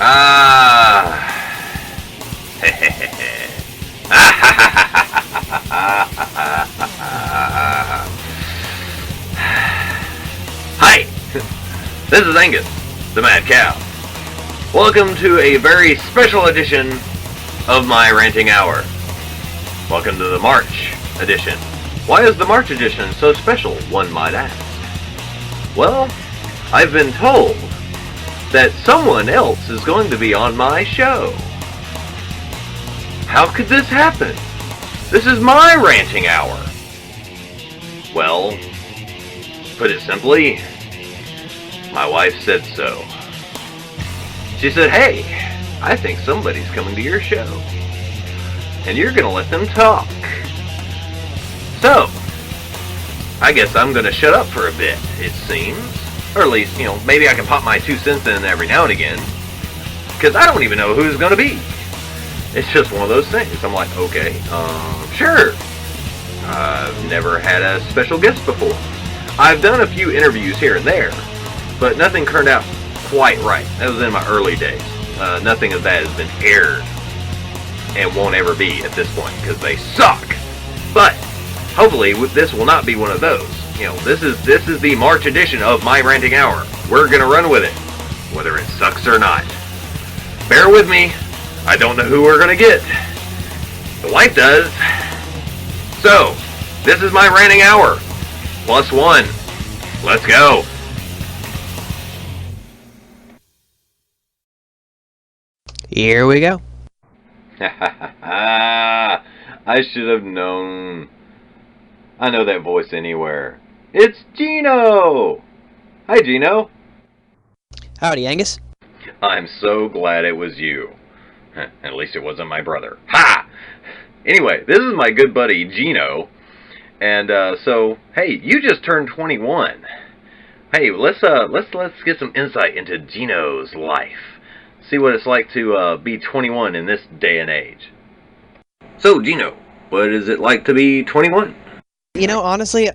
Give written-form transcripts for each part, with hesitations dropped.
Ah. Hi, this is Angus, the Mad Cow. Welcome to a very special edition of my ranting hour. Welcome to the March edition. Why is the March edition so special, one might ask? Well, I've been told that someone else is going to be on my show. How could this happen? This is my ranting hour. Well, put it simply, my wife said so. She said, hey, I think somebody's coming to your show, and you're gonna let them talk. So, I guess I'm gonna shut up for a bit, it seems. Or at least, maybe I can pop my 2 cents in every now and again. Because I don't even know who's gonna be. It's just one of those things. I'm like, okay, sure. I've never had a special guest before. I've done a few interviews here and there, but nothing turned out quite right. That was in my early days. Nothing of that has been aired, and won't ever be at this point, because they suck. But, hopefully, this will not be one of those. This is the March edition of my ranting hour. We're gonna run with it, whether it sucks or not. Bear with me. I don't know who we're gonna get. The wife does. So, this is my ranting hour. +1. Let's go. Here we go. I should have known. I know that voice anywhere. It's Geno! Hi, Geno. Howdy, Angus. I'm so glad it was you. At least it wasn't my brother. Ha! Anyway, this is my good buddy Geno. And so, hey, you just turned 21. Hey, let's get some insight into Geno's life. See what it's like to be 21 in this day and age. So, Geno, what is it like to be 21? Honestly,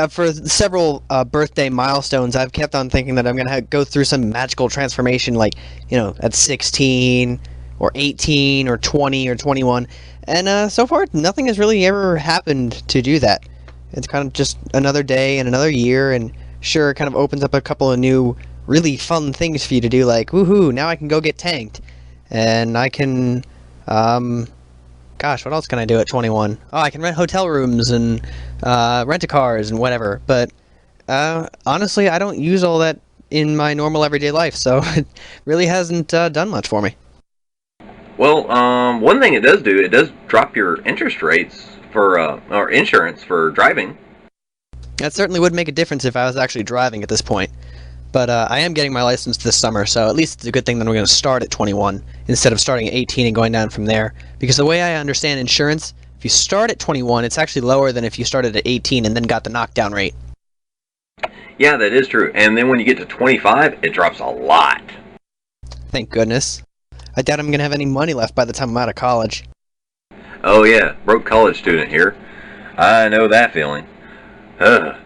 for several birthday milestones, I've kept on thinking that I'm going to go through some magical transformation, like, at 16, or 18, or 20, or 21. And so far, nothing has really ever happened to do that. It's kind of just another day and another year, and sure, it kind of opens up a couple of new, really fun things for you to do, like, woohoo, now I can go get tanked. And I can, gosh, what else can I do at 21? Oh, I can rent hotel rooms and rent-a-cars and whatever. But honestly, I don't use all that in my normal everyday life, so it really hasn't done much for me. Well, one thing it does drop your interest rates for or insurance for driving. That certainly would make a difference if I was actually driving at this point. But I am getting my license this summer, so at least it's a good thing that I'm going to start at 21 instead of starting at 18 and going down from there. Because the way I understand insurance, if you start at 21, it's actually lower than if you started at 18 and then got the knockdown rate. Yeah, that is true. And then when you get to 25, it drops a lot. Thank goodness. I doubt I'm going to have any money left by the time I'm out of college. Oh yeah, broke college student here. I know that feeling. Ugh.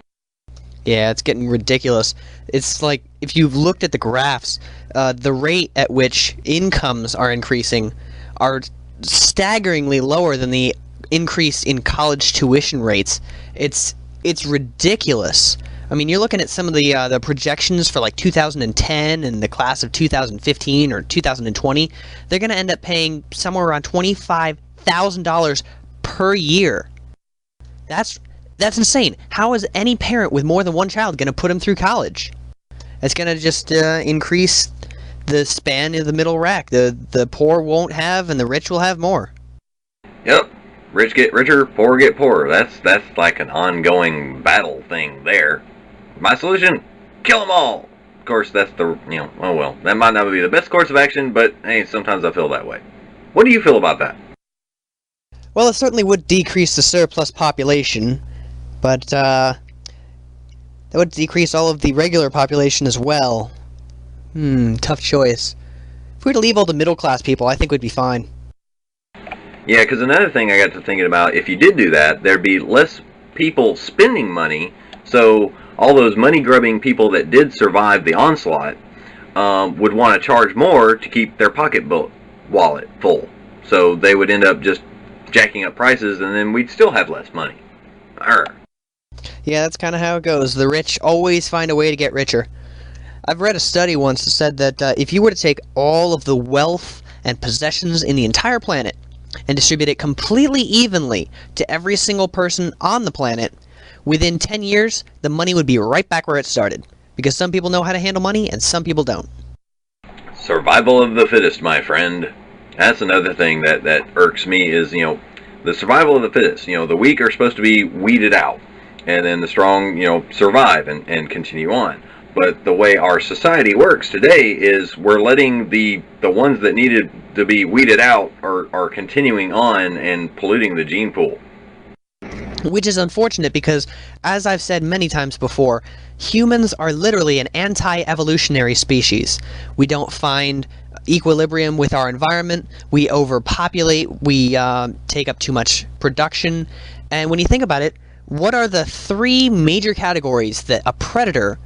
Yeah, it's getting ridiculous. It's like, if you've looked at the graphs, the rate at which incomes are increasing are staggeringly lower than the increase in college tuition rates. It's ridiculous. I mean, you're looking at some of the projections for like 2010 and the class of 2015 or 2020. They're going to end up paying somewhere around $25,000 per year. That's insane. How is any parent with more than one child going to put them through college? It's going to just increase the span of the middle rack. The poor won't have, and the rich will have more. Yep. Rich get richer, poor get poorer. That's like an ongoing battle thing there. My solution? Kill them all! Of course, that's the, oh well. That might not be the best course of action, but hey, sometimes I feel that way. What do you feel about that? Well, it certainly would decrease the surplus population, but that would decrease all of the regular population as well. Tough choice. If we were to leave all the middle-class people, I think we'd be fine. Yeah, because another thing I got to thinking about, if you did do that, there'd be less people spending money, so all those money-grubbing people that did survive the onslaught would want to charge more to keep their wallet full. So they would end up just jacking up prices, and then we'd still have less money. Arr. Yeah, that's kind of how it goes. The rich always find a way to get richer. I've read a study once that said that if you were to take all of the wealth and possessions in the entire planet and distribute it completely evenly to every single person on the planet, within 10 years, the money would be right back where it started. Because some people know how to handle money and some people don't. Survival of the fittest, my friend. That's another thing that irks me is, the survival of the fittest. The weak are supposed to be weeded out. And then the strong, survive and continue on. But the way our society works today is we're letting the ones that needed to be weeded out are continuing on and polluting the gene pool. Which is unfortunate because, as I've said many times before, humans are literally an anti-evolutionary species. We don't find equilibrium with our environment, we overpopulate, we take up too much production, and when you think about it, what are the three major categories that a predator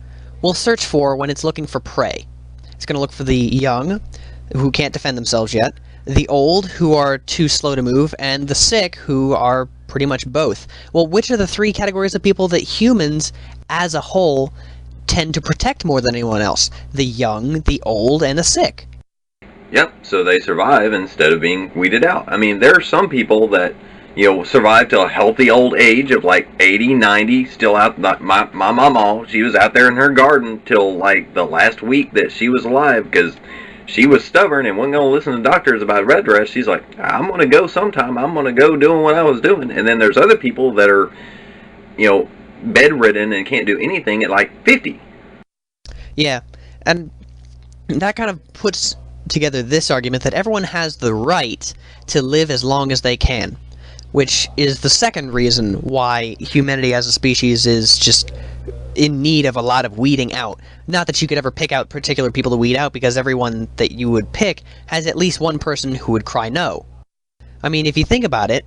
will search for when it's looking for prey? It's going to look for the young, who can't defend themselves yet, the old, who are too slow to move, and the sick, who are pretty much both. Well, which are the three categories of people that humans, as a whole, tend to protect more than anyone else? The young, the old, and the sick. Yep, so they survive instead of being weeded out. I mean, there are some people that, survive to a healthy old age of like 80, 90, still out. My mama, she was out there in her garden till like the last week that she was alive because she was stubborn and wasn't going to listen to doctors about bed rest. She's like, I'm going to go sometime. I'm going to go doing what I was doing. And then there's other people that are, bedridden and can't do anything at like 50. Yeah, and that kind of puts together this argument that everyone has the right to live as long as they can, which is the second reason why humanity as a species is just in need of a lot of weeding out. Not that you could ever pick out particular people to weed out, because everyone that you would pick has at least one person who would cry no. I mean, if you think about it,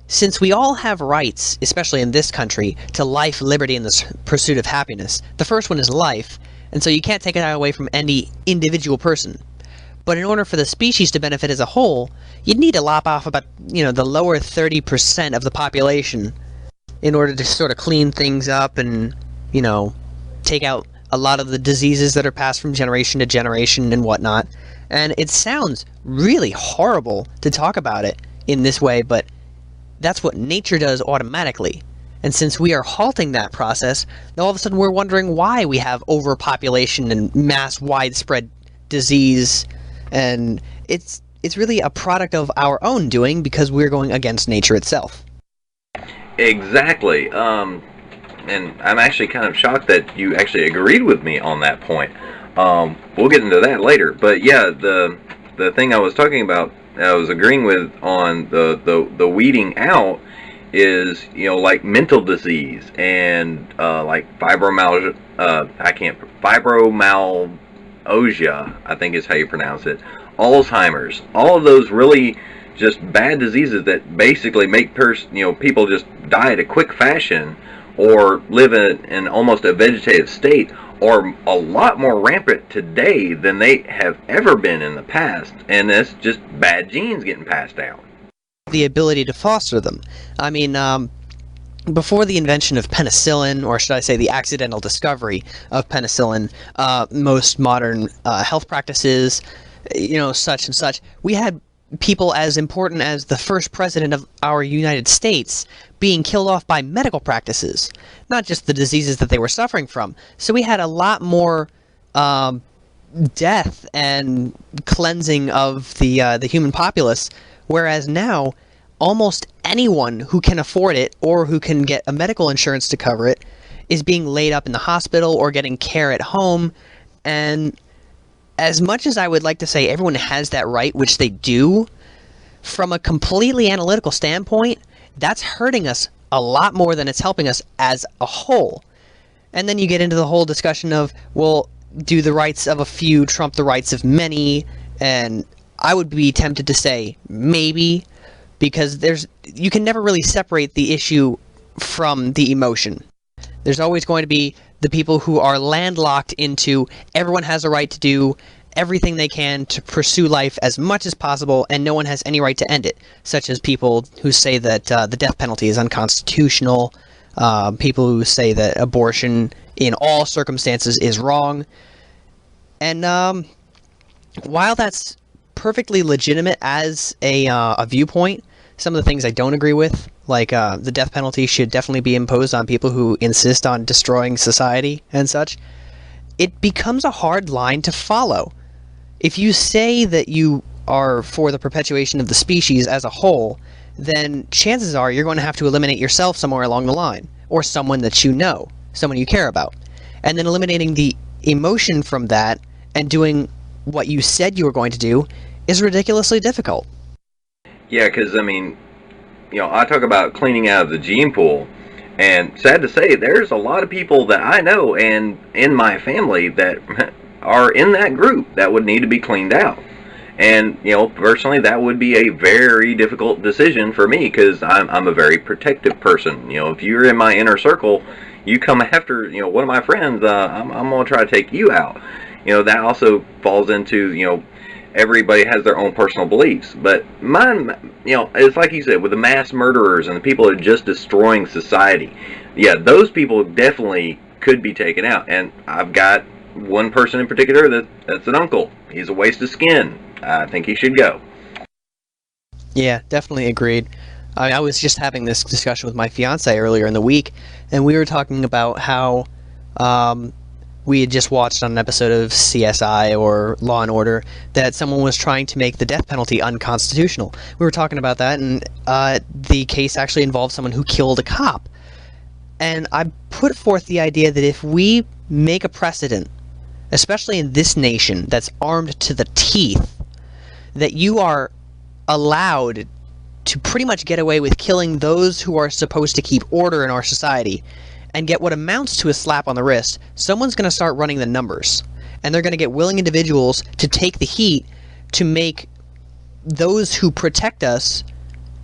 since we all have rights, especially in this country, to life, liberty, and the pursuit of happiness, the first one is life, and so you can't take it away from any individual person. But in order for the species to benefit as a whole, you'd need to lop off about, the lower 30% of the population in order to sort of clean things up and, take out a lot of the diseases that are passed from generation to generation and whatnot. And it sounds really horrible to talk about it in this way, but that's what nature does automatically. And since we are halting that process, all of a sudden we're wondering why we have overpopulation and mass widespread disease. And it's really a product of our own doing because we're going against nature itself. Exactly. And I'm actually kind of shocked that you actually agreed with me on that point. We'll get into that later. But yeah, the thing I was talking about, I was agreeing with on the weeding out is, like mental disease and like fibromyalgia, I think is how you pronounce it, Alzheimer's, all of those really just bad diseases that basically make people just die at a quick fashion or live in almost a vegetative state, are a lot more rampant today than they have ever been in the past, and that's just bad genes getting passed down. The ability to foster them. I mean, before the invention of penicillin, or should I say the accidental discovery of penicillin, most modern health practices, such and such, we had people as important as the first president of our United States being killed off by medical practices, not just the diseases that they were suffering from. So we had a lot more death and cleansing of the human populace, whereas now almost anyone who can afford it or who can get a medical insurance to cover it is being laid up in the hospital or getting care at home. And as much as I would like to say everyone has that right, which they do, from a completely analytical standpoint, that's hurting us a lot more than it's helping us as a whole. And then you get into the whole discussion of, well, do the rights of a few trump the rights of many? And I would be tempted to say maybe, because you can never really separate the issue from the emotion. There's always going to be the people who are landlocked into everyone has a right to do everything they can to pursue life as much as possible, and no one has any right to end it, such as people who say that the death penalty is unconstitutional, people who say that abortion in all circumstances is wrong. And while that's perfectly legitimate as a viewpoint, some of the things I don't agree with, like the death penalty should definitely be imposed on people who insist on destroying society and such, it becomes a hard line to follow. If you say that you are for the perpetuation of the species as a whole, then chances are you're going to have to eliminate yourself somewhere along the line, or someone that you know, someone you care about. And then eliminating the emotion from that and doing what you said you were going to do is ridiculously difficult. Yeah, because, I mean, I talk about cleaning out of the gene pool, and sad to say, there's a lot of people that I know and in my family that are in that group that would need to be cleaned out. And, personally, that would be a very difficult decision for me, because I'm a very protective person. If you're in my inner circle, you come after, one of my friends, I'm going to try to take you out. That also falls into, everybody has their own personal beliefs. But mine, it's like you said, with the mass murderers and the people that are just destroying society, yeah, those people definitely could be taken out. And I've got one person in particular that's an uncle. He's a waste of skin. I think he should go. Yeah, definitely agreed. I was just having this discussion with my fiance earlier in the week, and we were talking about how we had just watched on an episode of CSI or Law and Order that someone was trying to make the death penalty unconstitutional. We were talking about that, and the case actually involved someone who killed a cop. And I put forth the idea that if we make a precedent, especially in this nation that's armed to the teeth, that you are allowed to pretty much get away with killing those who are supposed to keep order in our society and get what amounts to a slap on the wrist, someone's going to start running the numbers. And they're going to get willing individuals to take the heat to make those who protect us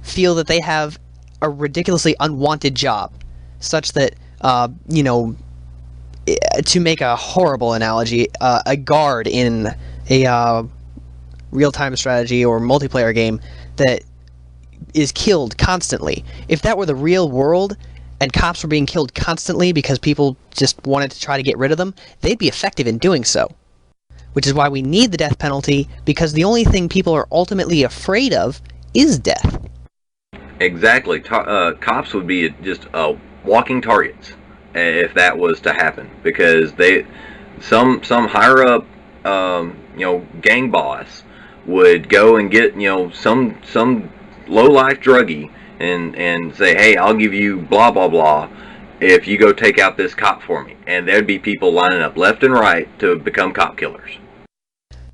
feel that they have a ridiculously unwanted job, such that, to make a horrible analogy, a guard in a real-time strategy or multiplayer game that is killed constantly. If that were the real world and cops were being killed constantly because people just wanted to try to get rid of them, they'd be effective in doing so. Which is why we need the death penalty, because the only thing people are ultimately afraid of is death. Exactly. Cops would be just walking targets if that was to happen, because some higher up gang boss would go and get some low life druggie and say, hey, I'll give you blah blah blah if you go take out this cop for me, and there'd be people lining up left and right to become cop killers.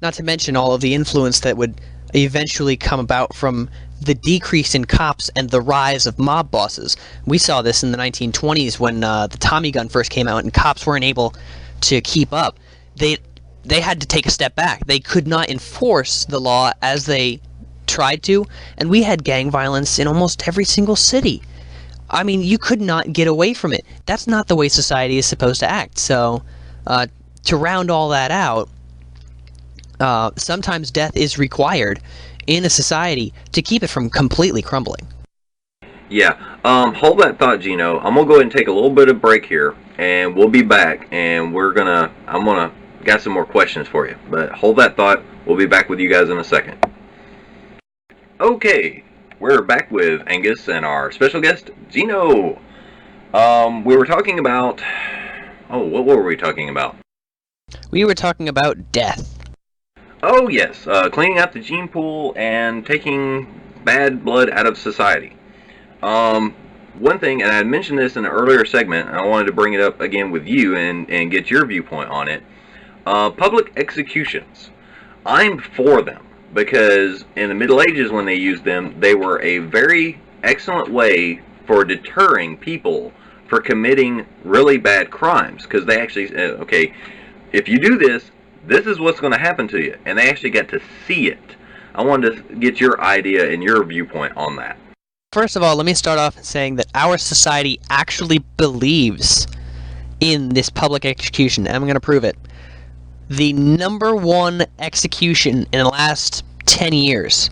Not to mention all of the influence that would eventually come about from the decrease in cops and the rise of mob bosses. We saw this in the 1920s when the Tommy gun first came out and cops weren't able to keep up. They had to take a step back. They could not enforce the law as they tried to, and we had gang violence in almost every single city. I mean, you could not get away from it. That's not the way society is supposed to act. So, to round all that out, sometimes death is required in a society to keep it from completely crumbling. Yeah, hold that thought, Geno. I'm gonna go ahead and take a little bit of break here, and we'll be back, and got some more questions for you. But hold that thought. We'll be back with you guys in a second. Okay, we're back with Angus and our special guest, Geno. We were talking about... what were we talking about? We were talking about death. Oh, yes. Cleaning out the gene pool and taking bad blood out of society. One thing, and I mentioned this in an earlier segment, and I wanted to bring it up again with you and get your viewpoint on it. Public executions. I'm for them, because in the Middle Ages when they used them, they were a very excellent way for deterring people for committing really bad crimes, because they actually said, okay, if you do this, this is what's going to happen to you, and they actually got to see it. I wanted to get your idea and your viewpoint on that. First of all, let me start off saying that our society actually believes in this public execution, and I'm going to prove it. The number one execution in the last 10 years,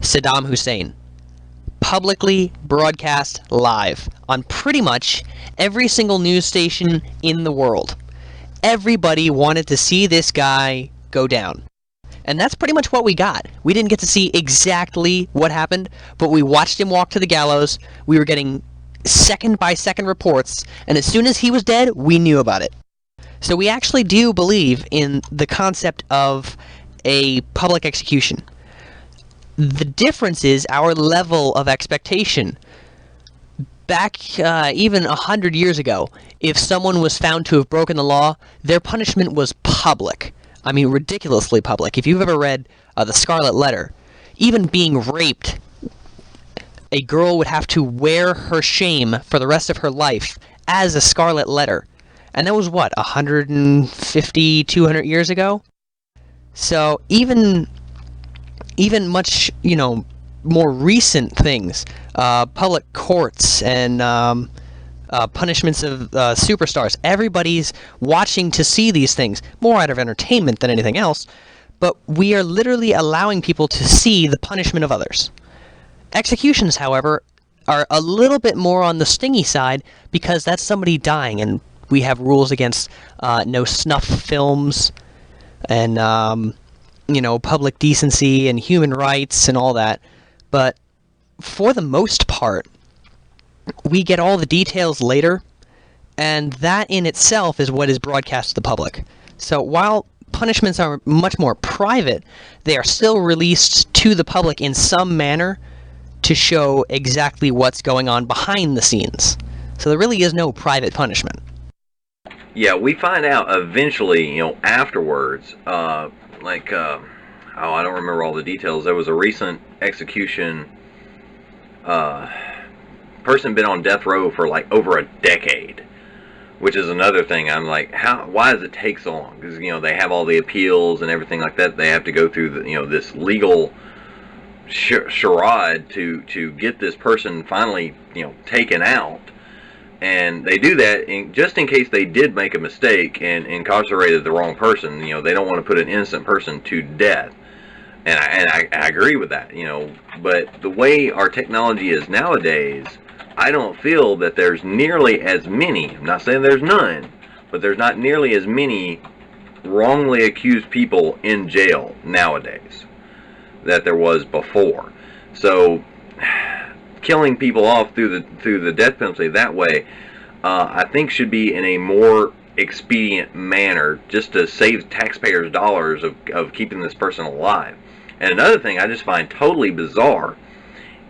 Saddam Hussein. Publicly broadcast live on pretty much every single news station in the world. Everybody wanted to see this guy go down. And that's pretty much what we got. We didn't get to see exactly what happened, but we watched him walk to the gallows. We were getting second-by-second reports, and as soon as he was dead, we knew about it. So we actually do believe in the concept of a public execution. The difference is our level of expectation. Back even 100 years ago, if someone was found to have broken the law, their punishment was public. I mean, ridiculously public. If you've ever read The Scarlet Letter, even being raped, a girl would have to wear her shame for the rest of her life as a scarlet letter. And that was, what, 150, 200 years ago? So even much, more recent things, public courts and punishments of superstars. Everybody's watching to see these things, more out of entertainment than anything else, but we are literally allowing people to see the punishment of others. Executions, however, are a little bit more on the stingy side because that's somebody dying, and we have rules against no snuff films and, public decency and human rights and all that. But for the most part, we get all the details later, and that in itself is what is broadcast to the public. So while punishments are much more private, they are still released to the public in some manner to show exactly what's going on behind the scenes. So there really is no private punishment. Yeah, we find out eventually, afterwards, I don't remember all the details. There was a recent execution, person been on death row for like over a decade, which is another thing. I'm like, why does it take so long? Because, they have all the appeals and everything like that. They have to go through this legal charade to get this person finally, taken out. And they do that just in case they did make a mistake and incarcerated the wrong person. They don't want to put an innocent person to death. And I agree with that, But the way our technology is nowadays, I don't feel that there's nearly as many, I'm not saying there's none, but there's not nearly as many wrongly accused people in jail nowadays that there was before. So killing people off through the death penalty that way, I think should be in a more expedient manner, just to save taxpayers dollars of keeping this person alive. And another thing I just find totally bizarre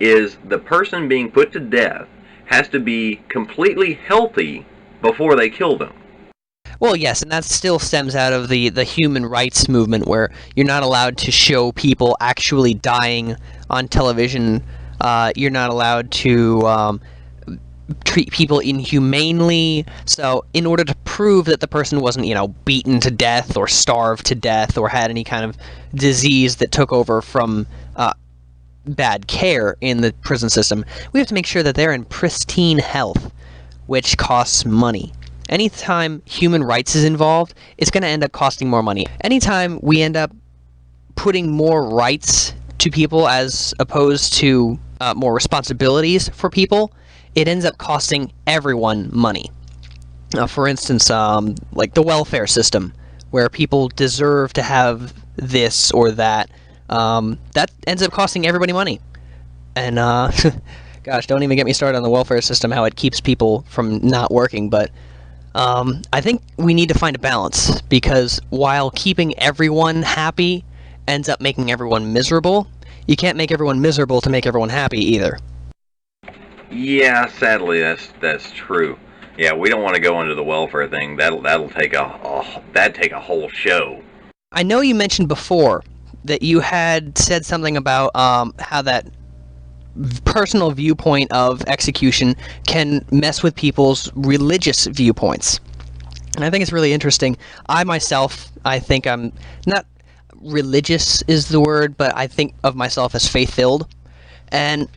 is the person being put to death has to be completely healthy before they kill them. Well, yes, and that still stems out of the human rights movement, where you're not allowed to show people actually dying on television. You're not allowed to treat people inhumanely. So in order to prove that the person wasn't, beaten to death or starved to death or had any kind of disease that took over from bad care in the prison system, we have to make sure that they're in pristine health, which costs money. Anytime human rights is involved, it's going to end up costing more money. Anytime we end up putting more rights to people as opposed to more responsibilities for people, it ends up costing everyone money. For instance, like the welfare system, where people deserve to have this or that, that ends up costing everybody money. And, gosh, don't even get me started on the welfare system, how it keeps people from not working, but I think we need to find a balance, because while keeping everyone happy ends up making everyone miserable, you can't make everyone miserable to make everyone happy either. Yeah, sadly, that's true. Yeah, we don't want to go into the welfare thing. That'll take that'd take a whole show. I know you mentioned before that you had said something about how that personal viewpoint of execution can mess with people's religious viewpoints. And I think it's really interesting. I think I'm not religious is the word, but I think of myself as faith-filled. And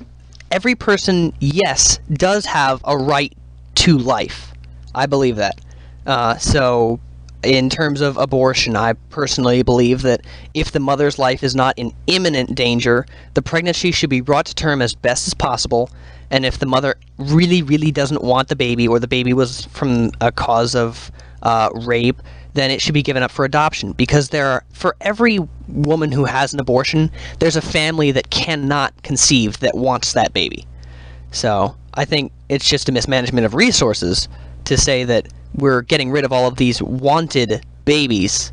every person, yes, does have a right to life. I believe that. So, in terms of abortion, I personally believe that if the mother's life is not in imminent danger, the pregnancy should be brought to term as best as possible. And if the mother really, really doesn't want the baby, or the baby was from a cause of rape, then it should be given up for adoption. Because for every woman who has an abortion, there's a family that cannot conceive that wants that baby. So I think it's just a mismanagement of resources to say that we're getting rid of all of these wanted babies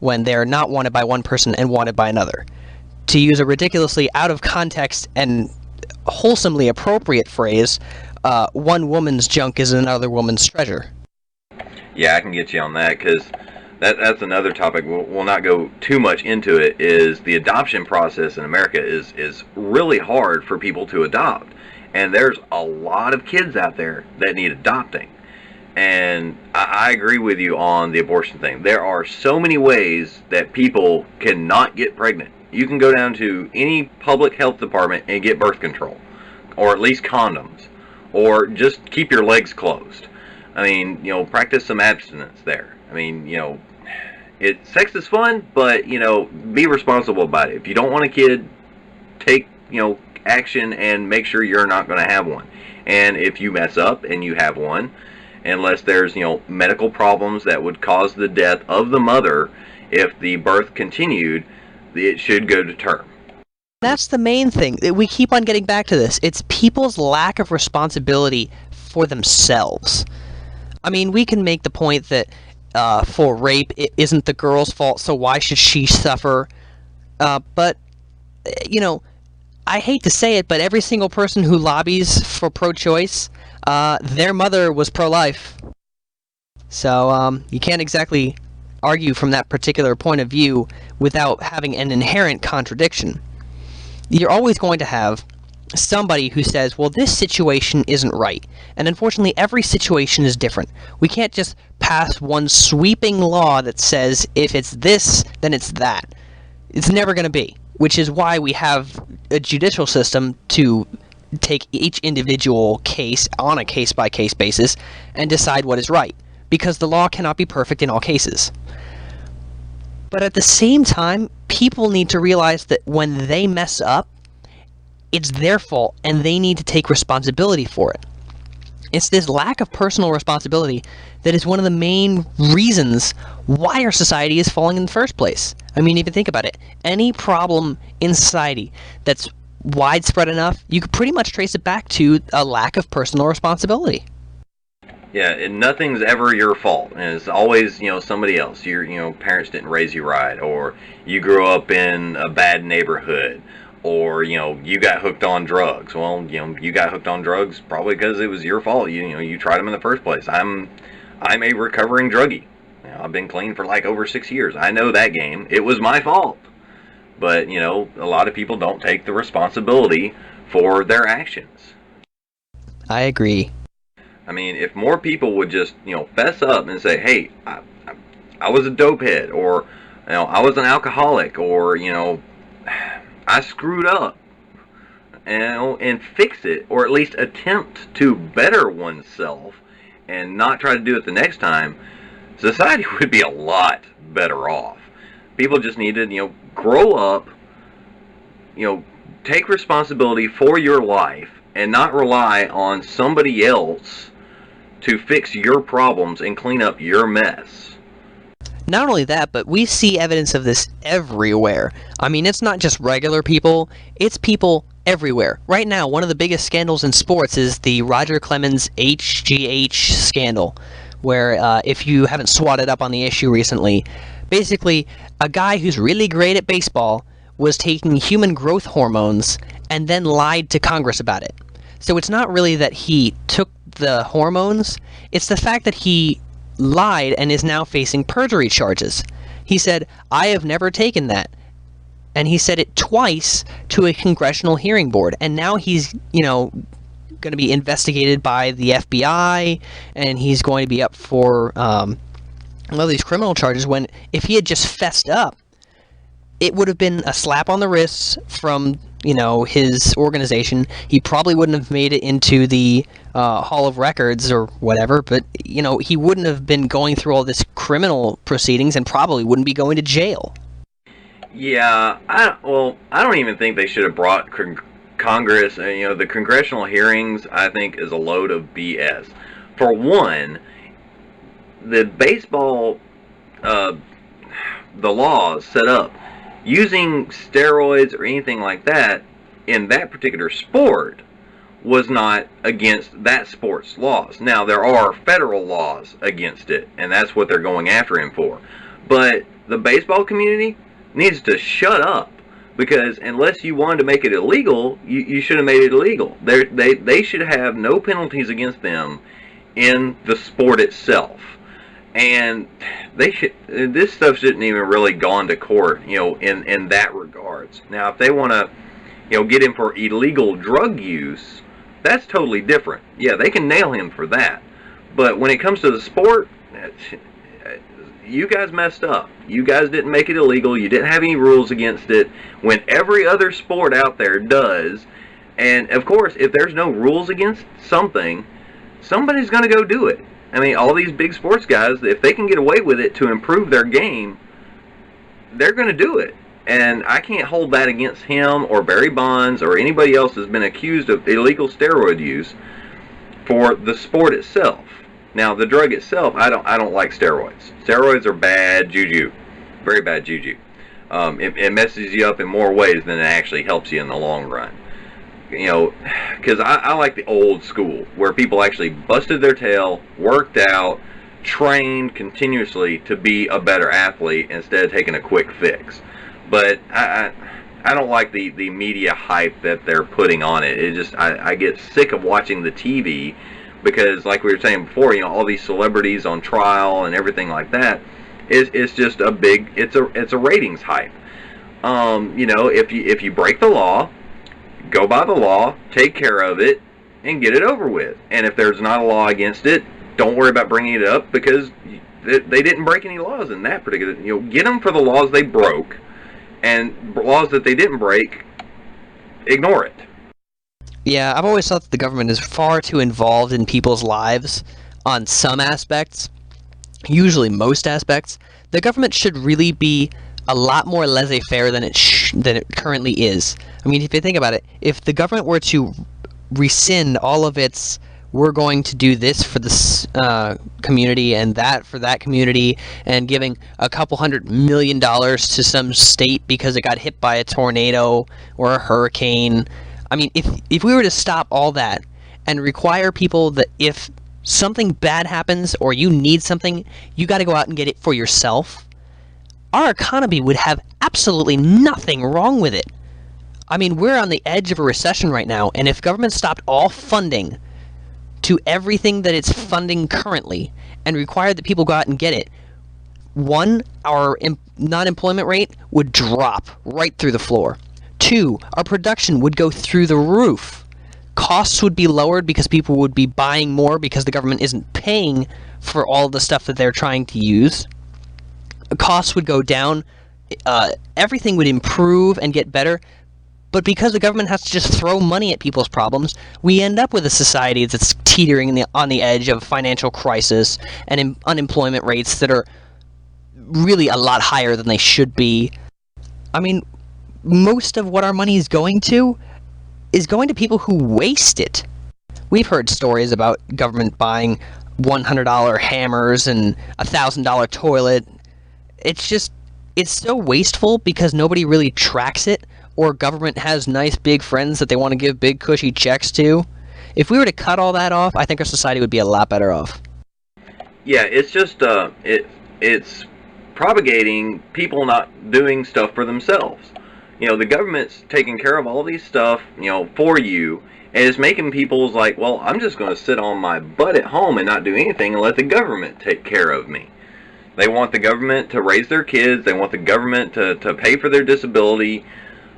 when they're not wanted by one person and wanted by another. To use a ridiculously out of context and wholesomely appropriate phrase, one woman's junk is another woman's treasure. Yeah, I can get you on that, because that's another topic. We'll not go too much into it. Is the adoption process in America is really hard for people to adopt, and there's a lot of kids out there that need adopting. And I agree with you on the abortion thing. There are so many ways that people cannot get pregnant. You can go down to any public health department and get birth control, or at least condoms, or just keep your legs closed. I mean, practice some abstinence there. I mean, sex is fun, but, be responsible about it. If you don't want a kid, take, action and make sure you're not going to have one. And if you mess up and you have one, unless there's, medical problems that would cause the death of the mother, if the birth continued, it should go to term. That's the main thing. We keep on getting back to this. It's people's lack of responsibility for themselves. I mean, we can make the point that for rape, it isn't the girl's fault, so why should she suffer? But, I hate to say it, but every single person who lobbies for pro-choice, their mother was pro-life. So you can't exactly argue from that particular point of view without having an inherent contradiction. You're always going to have somebody who says, well, this situation isn't right. And unfortunately, every situation is different. We can't just pass one sweeping law that says if it's this, then it's that. It's never going to be, which is why we have a judicial system to take each individual case on a case-by-case basis and decide what is right, because the law cannot be perfect in all cases. But at the same time, people need to realize that when they mess up, it's their fault, and they need to take responsibility for it. It's this lack of personal responsibility that is one of the main reasons why our society is falling in the first place. I mean, if you think about it, any problem in society that's widespread enough, you could pretty much trace it back to a lack of personal responsibility. Yeah, and nothing's ever your fault, and it's always, somebody else. Your parents didn't raise you right, or you grew up in a bad neighborhood, or, you got hooked on drugs. Well, you got hooked on drugs probably because it was your fault. You tried them in the first place. I'm a recovering druggie. I've been clean for like over 6 years. I know that game. It was my fault. But, a lot of people don't take the responsibility for their actions. I agree. I mean, if more people would just, fess up and say, hey, I was a dopehead, or, I was an alcoholic, or, I screwed up, and fix it, or at least attempt to better oneself and not try to do it the next time, society would be a lot better off. People just need to, grow up, take responsibility for your life and not rely on somebody else to fix your problems and clean up your mess. Not only that, but we see evidence of this everywhere. I mean, it's not just regular people, it's people everywhere. Right now, one of the biggest scandals in sports is the Roger Clemens HGH scandal, where if you haven't swatted up on the issue recently, basically, a guy who's really great at baseball was taking human growth hormones and then lied to Congress about it. So it's not really that he took the hormones, it's the fact that he lied and is now facing perjury charges. He said, I have never taken that. And he said it twice to a congressional hearing board. And now he's, going to be investigated by the FBI, and he's going to be up for these criminal charges, when if he had just fessed up, it would have been a slap on the wrists from his organization, he probably wouldn't have made it into the Hall of Records or whatever, but, he wouldn't have been going through all this criminal proceedings and probably wouldn't be going to jail. Yeah, I don't even think they should have brought Congress. The congressional hearings, I think, is a load of BS. For one, the baseball, the laws set up using steroids or anything like that in that particular sport was not against that sport's laws. Now, there are federal laws against it, and that's what they're going after him for. But the baseball community needs to shut up, because unless you wanted to make it illegal, you should have made it illegal. They should have no penalties against them in the sport itself. And this stuff shouldn't even really gone to court, in that regards. Now, if they want to, get him for illegal drug use, that's totally different. Yeah, they can nail him for that. But when it comes to the sport, you guys messed up. You guys didn't make it illegal. You didn't have any rules against it, when every other sport out there does. And, of course, if there's no rules against something, somebody's going to go do it. I mean, all these big sports guys, if they can get away with it to improve their game, they're going to do it. And I can't hold that against him or Barry Bonds or anybody else that's been accused of illegal steroid use for the sport itself. Now, the drug itself, I don't like steroids. Steroids are bad juju, very bad juju. It messes you up in more ways than it actually helps you in the long run. Because I like the old school, where people actually busted their tail, worked out, trained continuously to be a better athlete instead of taking a quick fix. But I don't like the media hype that they're putting on it. It just, I get sick of watching the TV, because like we were saying before, all these celebrities on trial and everything like that, it's just a big, it's a ratings hype. If you break the law, go by the law, take care of it, and get it over with. And if there's not a law against it, don't worry about bringing it up, because they didn't break any laws in that particular. Get them for the laws they broke, and laws that they didn't break, ignore it. Yeah, I've always thought that the government is far too involved in people's lives on some aspects, usually most aspects. The government should really be a lot more laissez-faire than it currently is. I mean, if you think about it, if the government were to rescind all of its, we're going to do this for this community and that for that community, and giving a couple $100 million to some state because it got hit by a tornado or a hurricane. I mean, if we were to stop all that and require people that if something bad happens or you need something, you got to go out and get it for yourself, our economy would have absolutely nothing wrong with it. I mean, we're on the edge of a recession right now, and if government stopped all funding to everything that it's funding currently and required that people go out and get it, one, our non-employment rate would drop right through the floor. Two, our production would go through the roof. Costs would be lowered because people would be buying more because the government isn't paying for all the stuff that they're trying to use. Costs would go down, everything would improve and get better, but because the government has to just throw money at people's problems, we end up with a society that's teetering on the edge of financial crisis and unemployment rates that are really a lot higher than they should be. I mean, most of what our money is going to people who waste it. We've heard stories about government buying $100 hammers and $1,000 toilet. It's so wasteful because nobody really tracks it, or government has nice big friends that they want to give big cushy checks to. If we were to cut all that off, I think our society would be a lot better off. Yeah, it's just it's propagating people not doing stuff for themselves. The government's taking care of all these stuff, for you, and it's making people's like, well, I'm just going to sit on my butt at home and not do anything and let the government take care of me. They want the government to raise their kids. They want the government to pay for their disability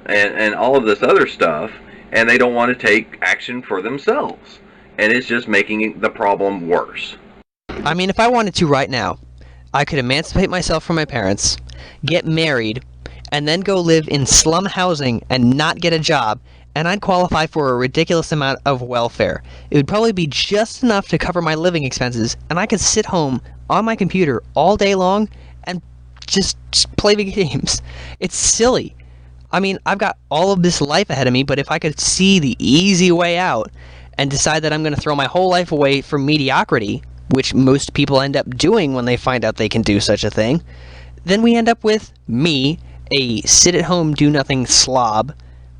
and all of this other stuff, and they don't want to take action for themselves. And it's just making the problem worse. I mean, if I wanted to right now, I could emancipate myself from my parents, get married, and then go live in slum housing and not get a job, and I'd qualify for a ridiculous amount of welfare. It would probably be just enough to cover my living expenses, and I could sit home on my computer all day long and just play video games. It's silly. I mean, I've got all of this life ahead of me, but if I could see the easy way out and decide that I'm going to throw my whole life away for mediocrity, which most people end up doing when they find out they can do such a thing, then we end up with me, a sit-at-home do-nothing slob,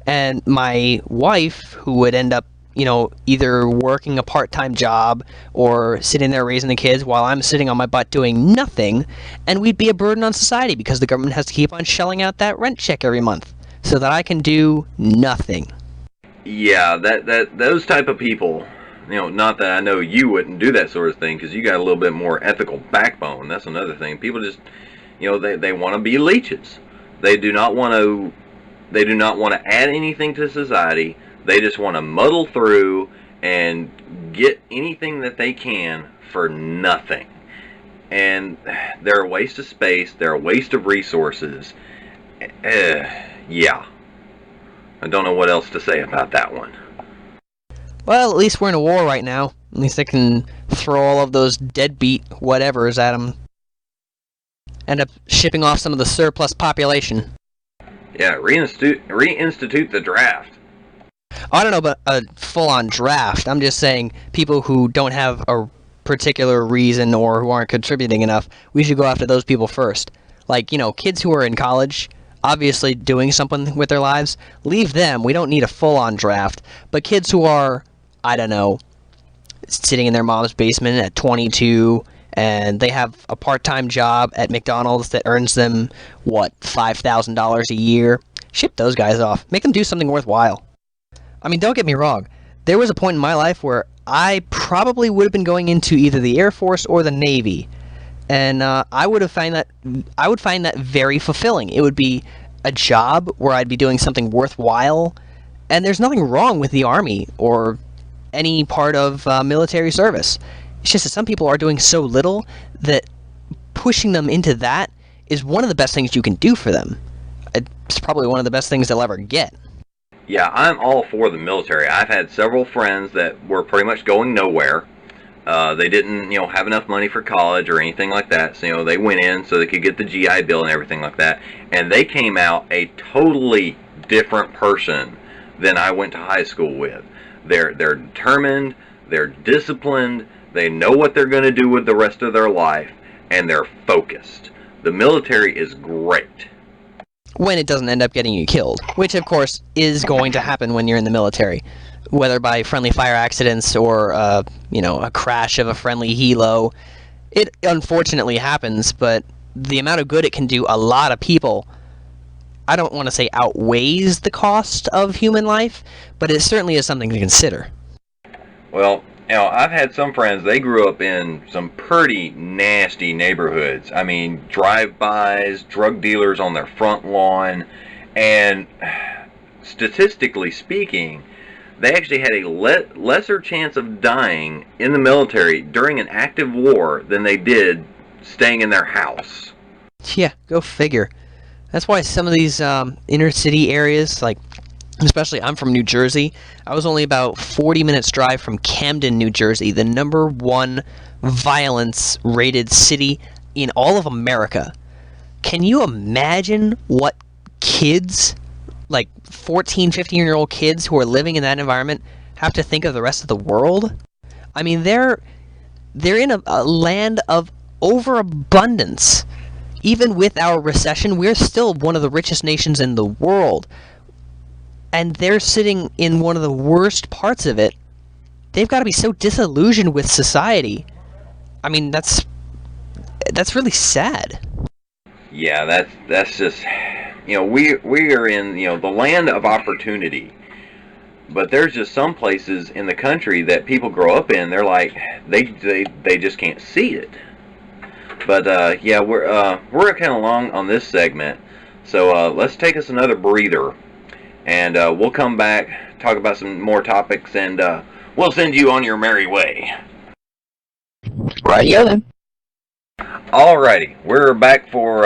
and my wife, who would end up, either working a part-time job or sitting there raising the kids while I'm sitting on my butt doing nothing, and we'd be a burden on society because the government has to keep on shelling out that rent check every month so that I can do nothing. Yeah, those type of people, not that I know you wouldn't do that sort of thing, because you got a little bit more ethical backbone. That's another thing. People just, they want to be leeches. They do not want to add anything to society. They just want to muddle through and get anything that they can for nothing. And they're a waste of space. They're a waste of resources. Yeah. I don't know what else to say about that one. Well, at least we're in a war right now. At least I can throw all of those deadbeat whatevers at them. End up shipping off some of the surplus population. Yeah, reinstitute the draft. I don't know about a full-on draft. I'm just saying people who don't have a particular reason or who aren't contributing enough, we should go after those people first. Like, kids who are in college, obviously doing something with their lives, leave them. We don't need a full-on draft. But kids who are, I don't know, sitting in their mom's basement at 22, and they have a part-time job at McDonald's that earns them, $5,000 a year, ship those guys off. Make them do something worthwhile. I mean, don't get me wrong. There was a point in my life where I probably would have been going into either the Air Force or the Navy. And I would find that very fulfilling. It would be a job where I'd be doing something worthwhile, and there's nothing wrong with the Army or any part of military service. It's just that some people are doing so little that pushing them into that is one of the best things you can do for them. It's probably one of the best things they'll ever get. Yeah, I'm all for the military. I've had several friends that were pretty much going nowhere. They didn't, have enough money for college or anything like that. So, they went in so they could get the GI Bill and everything like that. And they came out a totally different person than I went to high school with. They're determined, they're disciplined, they know what they're going to do with the rest of their life, and they're focused. The military is great. When it doesn't end up getting you killed, which of course is going to happen when you're in the military. Whether by friendly fire accidents or, a crash of a friendly helo. It unfortunately happens, but the amount of good it can do a lot of people, I don't want to say outweighs the cost of human life, but it certainly is something to consider. Well, I've had some friends, they grew up in some pretty nasty neighborhoods. I mean, drive-bys, drug dealers on their front lawn, and statistically speaking, they actually had a lesser chance of dying in the military during an active war than they did staying in their house. Yeah, go figure. That's why some of these inner city areas, like, especially I'm from New Jersey, I was only about 40 minutes drive from Camden, New Jersey, the #1 violence rated city in all of America. Can you imagine what kids, like 14, 15-year-old kids who are living in that environment, have to think of the rest of the world? I mean, they're in a land of overabundance. Even with our recession, we're still one of the richest nations in the world. And they're sitting in one of the worst parts of it. They've got to be so disillusioned with society. I mean, that's really sad. Yeah, that's just, we are in, the land of opportunity. But there's just some places in the country that people grow up in, they're like, they just can't see it. But yeah, we're kind of long on this segment, so let's take us another breather, and we'll come back, talk about some more topics, and we'll send you on your merry way. Right, yeah then. Alrighty, we're back for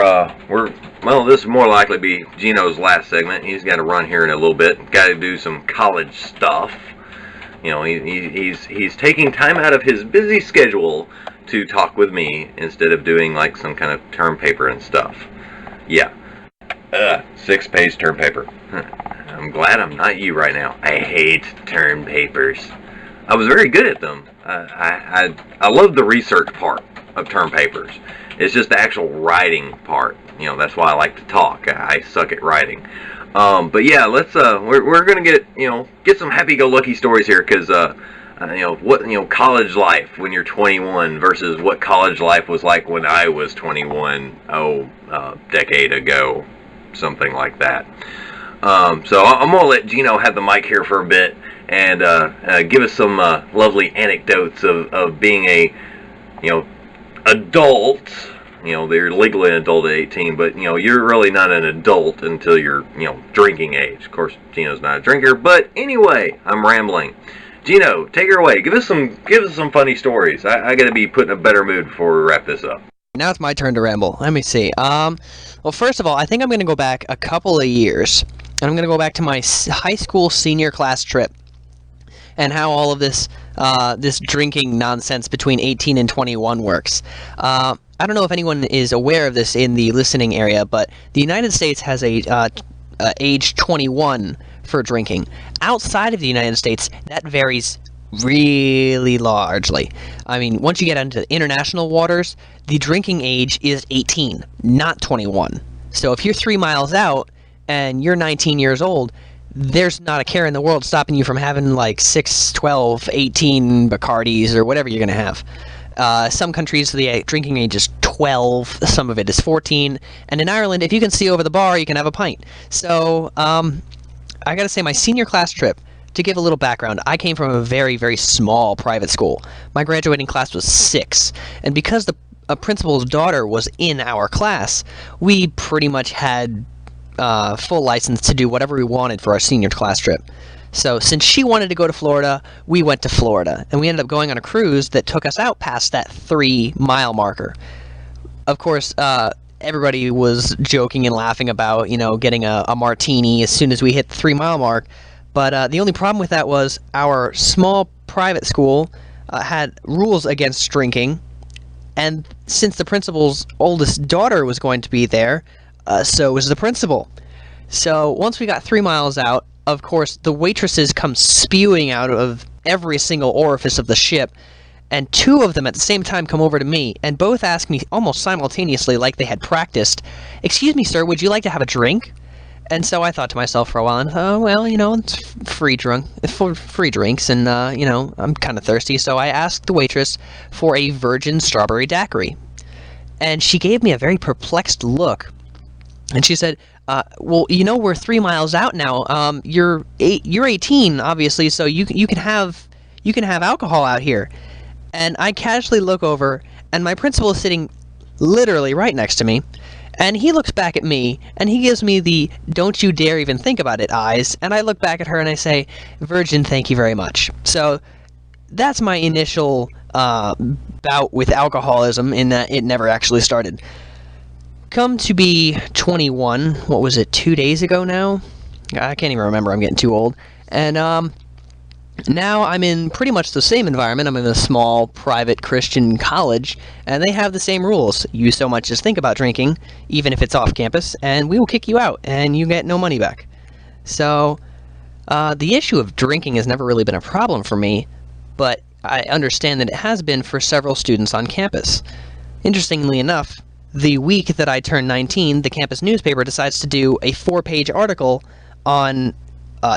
this will more likely be Geno's last segment. He's got to run here in a little bit. Got to do some college stuff. You know, he's taking time out of his busy schedule to talk with me instead of doing like some kind of term paper and stuff. Yeah, 6-page term paper. I'm glad I'm not you right now. I hate term papers. I was very good at them. I love the research part of term papers. It's just the actual writing part. You know, that's why I like to talk. I suck at writing. But yeah, let's we're gonna get some happy-go-lucky stories here, because college life when you're 21 versus what college life was like when I was 21. Decade ago, something like that. So I'm gonna let Geno have the mic here for a bit and give us some lovely anecdotes of being a adult. They're legally an adult at 18, but you're really not an adult until you're drinking age. Of course, Geno's not a drinker, but anyway, I'm rambling. Geno, take her away. Give us some funny stories. I got to be put in a better mood before we wrap this up. Now it's my turn to ramble. Let me see. Well, first of all, I think I'm going to go back a couple of years, and I'm going to go back to my high school senior class trip, and how all of this drinking nonsense between 18 and 21 works. I don't know if anyone is aware of this in the listening area, but the United States has a age 21 for drinking. Outside of the United States, that varies really largely. I mean, once you get into international waters, the drinking age is 18, not 21. So if you're 3 miles out and you're 19 years old, there's not a care in the world stopping you from having like 6, 12, 18 Bacardis or whatever you're going to have. Some countries, the drinking age is 12, some of it is 14, and in Ireland, if you can see over the bar, you can have a pint. So, I gotta say, my senior class trip, to give a little background, I came from a very, very small private school. My graduating class was 6, and because the principal's daughter was in our class, we pretty much had full license to do whatever we wanted for our senior class trip. So since she wanted to go to Florida, we went to Florida, and we ended up going on a cruise that took us out past that 3-mile marker. Of course, everybody was joking and laughing about, getting a martini as soon as we hit the 3-mile mark, but the only problem with that was our small private school had rules against drinking, and since the principal's oldest daughter was going to be there, so was the principal. So once we got 3 miles out, of course, the waitresses come spewing out of every single orifice of the ship, and 2 of them at the same time come over to me, and both ask me almost simultaneously, like they had practiced, "Excuse me, sir, would you like to have a drink?" And so I thought to myself for a while, it's free drinks, and, I'm kind of thirsty, so I asked the waitress for a virgin strawberry daiquiri. And she gave me a very perplexed look, and she said, well, we're 3 miles out now. You're 18, obviously, so you can have alcohol out here. And I casually look over, and my principal is sitting literally right next to me, and he looks back at me, and he gives me the "don't you dare even think about it" eyes, and I look back at her and I say, "Virgin, thank you very much." So that's my initial bout with alcoholism, in that it never actually started. Come to be 21, what was it, 2 days ago now? I can't even remember, I'm getting too old. And now I'm in pretty much the same environment. I'm in a small, private Christian college, and they have the same rules. You so much as think about drinking, even if it's off campus, and we will kick you out, and you get no money back. So, the issue of drinking has never really been a problem for me, but I understand that it has been for several students on campus. Interestingly enough, the week that I turned 19, the campus newspaper decides to do a 4-page article on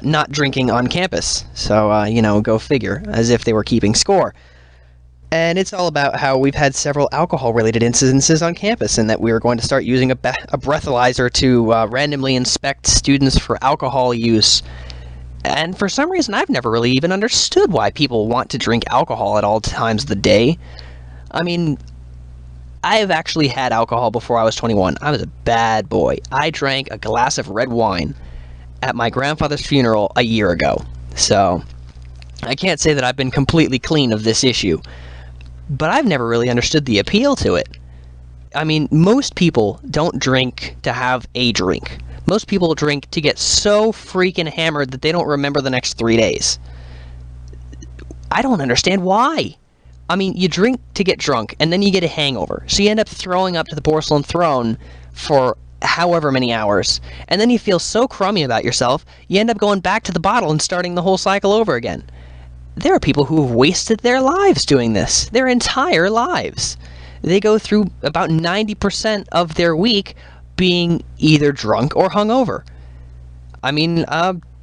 not drinking on campus. So, go figure, as if they were keeping score. And it's all about how we've had several alcohol-related incidences on campus, and that we are going to start using a breathalyzer to randomly inspect students for alcohol use. And for some reason, I've never really even understood why people want to drink alcohol at all times of the day. I mean, I have actually had alcohol before I was 21. I was a bad boy. I drank a glass of red wine at my grandfather's funeral a year ago. So, I can't say that I've been completely clean of this issue. But I've never really understood the appeal to it. I mean, most people don't drink to have a drink. Most people drink to get so freaking hammered that they don't remember the next 3 days. I don't understand why. I mean, you drink to get drunk, and then you get a hangover. So you end up throwing up to the porcelain throne for however many hours. And then you feel so crummy about yourself, you end up going back to the bottle and starting the whole cycle over again. There are people who have wasted their lives doing this. Their entire lives. They go through about 90% of their week being either drunk or hungover. I mean,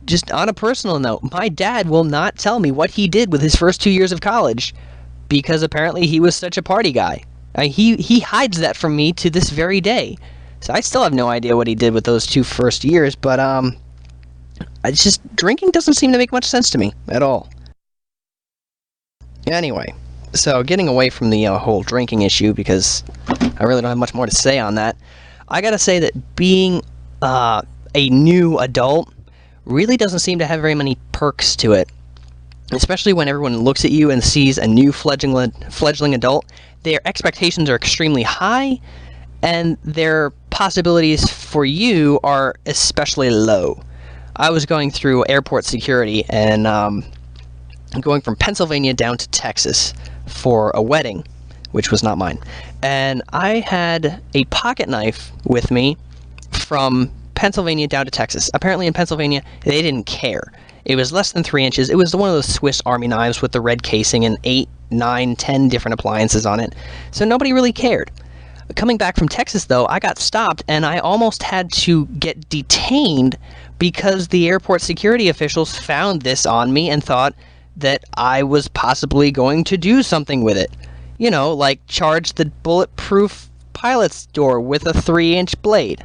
just on a personal note, my dad will not tell me what he did with his first 2 years of college, because apparently he was such a party guy. He hides that from me to this very day. So I still have no idea what he did with those 2 first years, but it's just, drinking doesn't seem to make much sense to me at all. Anyway, so getting away from the whole drinking issue, because I really don't have much more to say on that, I gotta say that being a new adult really doesn't seem to have very many perks to it. Especially when everyone looks at you and sees a new fledgling adult, their expectations are extremely high, and their possibilities for you are especially low. I was going through airport security, and going from Pennsylvania down to Texas for a wedding, which was not mine. And I had a pocket knife with me from Pennsylvania down to Texas. Apparently in Pennsylvania, they didn't care. It was less than 3 inches. It was one of those Swiss Army knives with the red casing and 8, 9, 10 different appliances on it. So nobody really cared. Coming back from Texas, though, I got stopped, and I almost had to get detained because the airport security officials found this on me and thought that I was possibly going to do something with it. You know, like charge the bulletproof pilot's door with a 3-inch blade,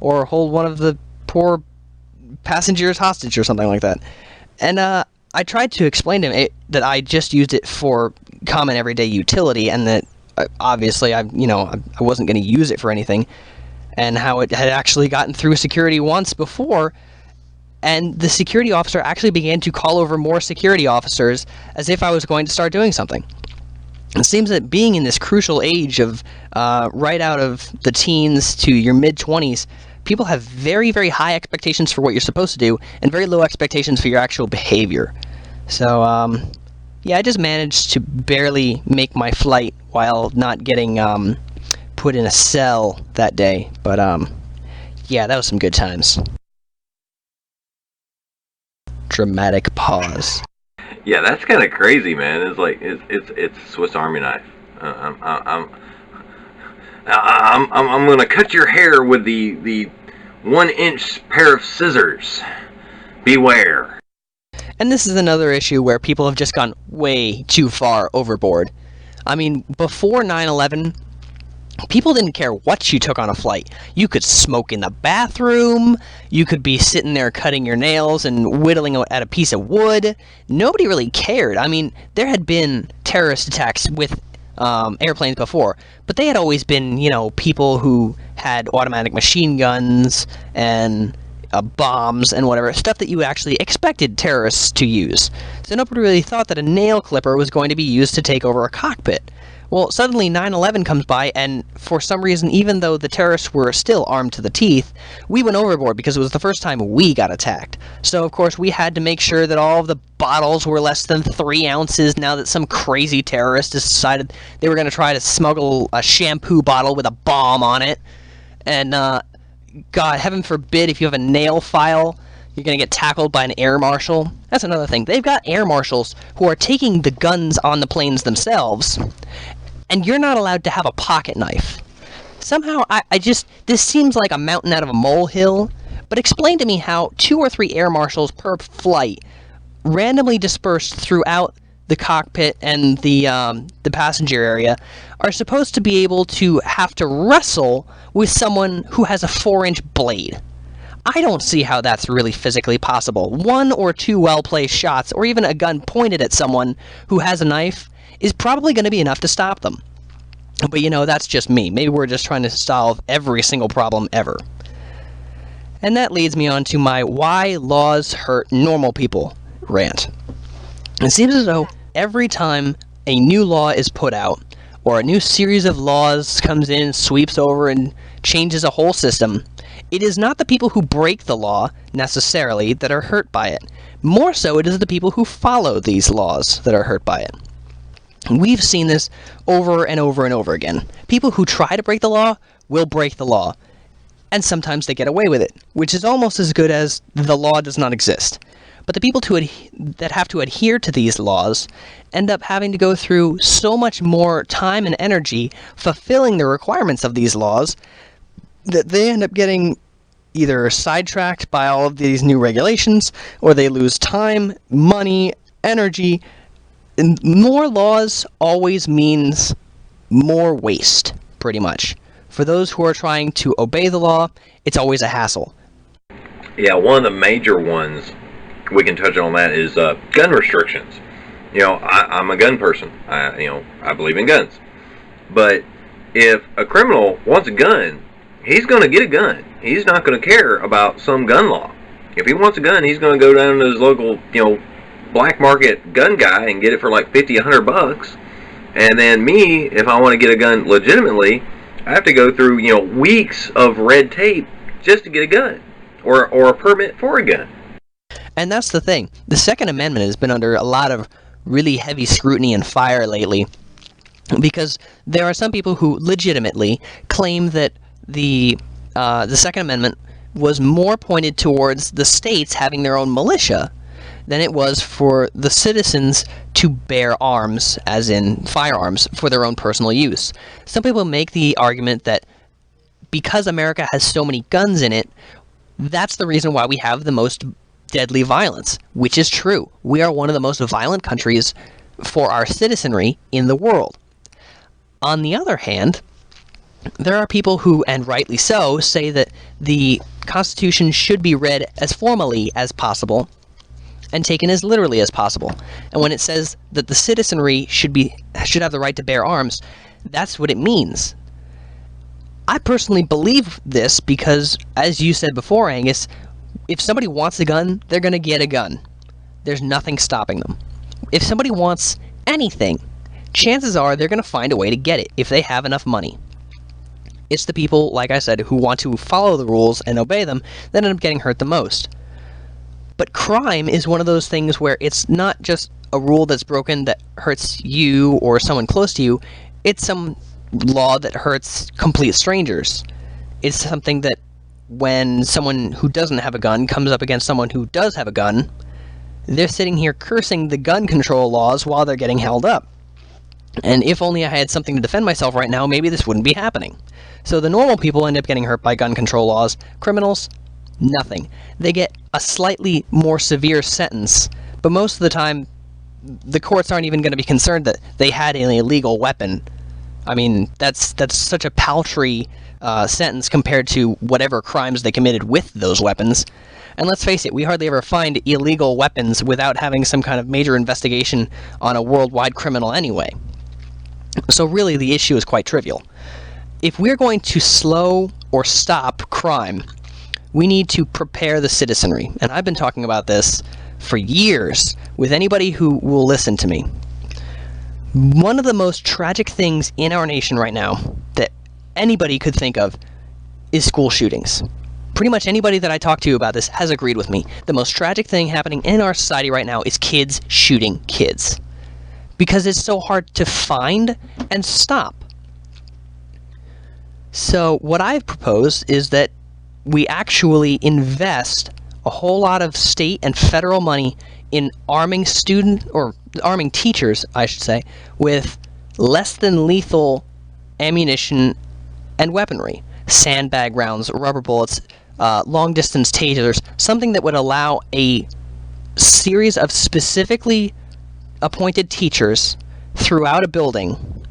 or hold one of the poor passengers hostage or something like that. And I tried to explain to him that I just used it for common everyday utility, and that obviously I wasn't going to use it for anything, and how it had actually gotten through security once before. And the security officer actually began to call over more security officers as if I was going to start doing something. It seems that being in this crucial age of right out of the teens to your mid-20s, people have very, very high expectations for what you're supposed to do and very low expectations for your actual behavior. So, yeah, I just managed to barely make my flight while not getting put in a cell that day. But, yeah, that was some good times. Dramatic pause. Yeah, that's kind of crazy, man. It's like it's Swiss Army knife. I'm gonna cut your hair with the 1-inch pair of scissors. Beware. And this is another issue where people have just gone way too far overboard. I mean, before 9/11, people didn't care what you took on a flight. You could smoke in the bathroom, you could be sitting there cutting your nails and whittling at a piece of wood. Nobody really cared. I mean, there had been terrorist attacks with airplanes before, but they had always been, people who had automatic machine guns and bombs and whatever, stuff that you actually expected terrorists to use. So nobody really thought that a nail clipper was going to be used to take over a cockpit. Well, suddenly 9/11 comes by, and for some reason, even though the terrorists were still armed to the teeth, we went overboard because it was the first time we got attacked. So, of course, we had to make sure that all of the bottles were less than 3 ounces now that some crazy terrorist decided they were going to try to smuggle a shampoo bottle with a bomb on it. And, God, heaven forbid, if you have a nail file, you're going to get tackled by an air marshal. That's another thing. They've got air marshals who are taking the guns on the planes themselves, and you're not allowed to have a pocket knife. Somehow, this seems like a mountain out of a molehill, but explain to me how 2 or 3 air marshals per flight, randomly dispersed throughout the cockpit and the passenger area, are supposed to be able to have to wrestle with someone who has a 4-inch blade. I don't see how that's really physically possible. 1 or 2 well-placed shots, or even a gun pointed at someone who has a knife, is probably going to be enough to stop them. But that's just me. Maybe we're just trying to solve every single problem ever. And that leads me on to my why laws hurt normal people rant. It seems as though every time a new law is put out, or a new series of laws comes in, sweeps over, and changes a whole system, it is not the people who break the law, necessarily, that are hurt by it. More so, it is the people who follow these laws that are hurt by it. We've seen this over and over and over again. People who try to break the law will break the law, and sometimes they get away with it, which is almost as good as the law does not exist. But the people that have to adhere to these laws end up having to go through so much more time and energy fulfilling the requirements of these laws that they end up getting either sidetracked by all of these new regulations, or they lose time, money, energy. And more laws always means more waste, pretty much. For those who are trying to obey the law, it's always a hassle. Yeah, one of the major ones we can touch on that is gun restrictions. I'm a gun person. I believe in guns. But if a criminal wants a gun, he's going to get a gun. He's not going to care about some gun law. If he wants a gun, he's going to go down to his local, black market gun guy and get it for like $50, $100. And then me, if I want to get a gun legitimately, I have to go through, weeks of red tape just to get a gun or a permit for a gun. And that's the thing. The Second Amendment has been under a lot of really heavy scrutiny and fire lately, because there are some people who legitimately claim that the Second Amendment was more pointed towards the states having their own militia than it was for the citizens to bear arms, as in firearms, for their own personal use. Some people make the argument that because America has so many guns in it, that's the reason why we have the most deadly violence, which is true. We are one of the most violent countries for our citizenry in the world. On the other hand, there are people who, and rightly so, say that the Constitution should be read as formally as possible and taken as literally as possible. And when it says that the citizenry should have the right to bear arms, that's what it means. I personally believe this because, as you said before, Angus, if somebody wants a gun, they're going to get a gun. There's nothing stopping them. If somebody wants anything, chances are they're going to find a way to get it if they have enough money. It's the people, like I said, who want to follow the rules and obey them that end up getting hurt the most. But crime is one of those things where it's not just a rule that's broken that hurts you or someone close to you. It's some law that hurts complete strangers. It's something that when someone who doesn't have a gun comes up against someone who does have a gun, they're sitting here cursing the gun control laws while they're getting held up. And if only I had something to defend myself right now, maybe this wouldn't be happening. So the normal people end up getting hurt by gun control laws. Criminals, nothing. They get a slightly more severe sentence, but most of the time, the courts aren't even going to be concerned that they had an illegal weapon. I mean, that's such a paltry sentence compared to whatever crimes they committed with those weapons. And let's face it, we hardly ever find illegal weapons without having some kind of major investigation on a worldwide criminal anyway. So really, the issue is quite trivial. If we're going to slow or stop crime, we need to prepare the citizenry. And I've been talking about this for years with anybody who will listen to me. One of the most tragic things in our nation right now that anybody could think of is school shootings. Pretty much anybody that I talk to about this has agreed with me. The most tragic thing happening in our society right now is kids shooting kids, because it's so hard to find and stop. So what I've proposed is that we actually invest a whole lot of state and federal money in arming teachers, I should say, with less than lethal ammunition and weaponry. Sandbag rounds, rubber bullets, long-distance tasers, something that would allow a series of specifically appointed teachers throughout a building